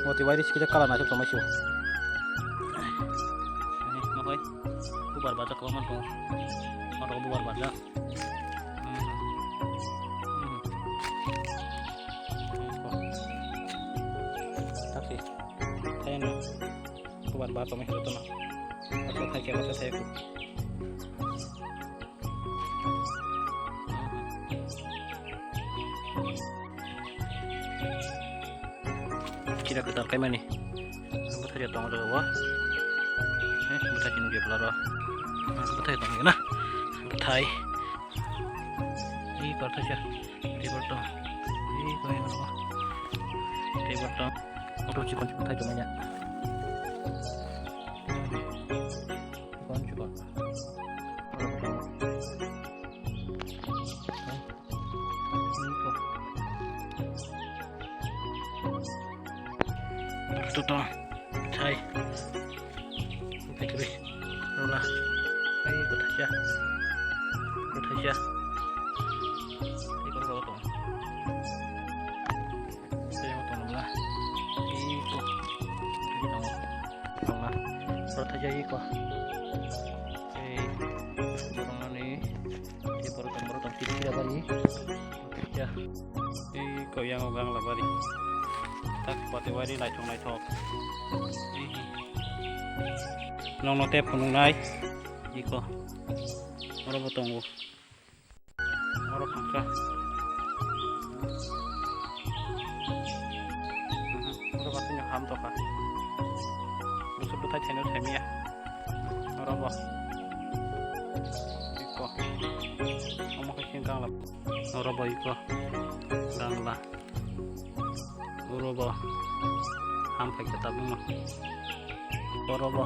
motivasi kita kalah nasib sama sih. Ini nohoi, bubar baca kelaman tuh, orang bubar baca. Tapi saya nih bubar baca masih itu nah, masa saya ku. Kita ketar kayak mana nih? Sebut saja tong ada wah. Sebut saja nunggu pelara. Sebut saja tong na. Sebut hai. Ini part saja. Di bertong. Ini kau yang apa? Di bertong. Untuk cikon cikon saja banyak. Cikon cikon. Itu toh, cai, oke cuy, rola, ayo ikut aja, ikut kau toh, saya mau tolong lah, ikut, tolong lah, ikut aja ikut, tolong nih, di berotong tidak balik, ya, ikut yang orang lah balik. Tak buat wadi lai thok long no tep kunung nai iko oro botong oro khangka oro batnya ham to ka musuh buta channel semia oro bo iko omo ka sing kang la oro bo iko kang la Orobo, hampir kita bunga. Orobo.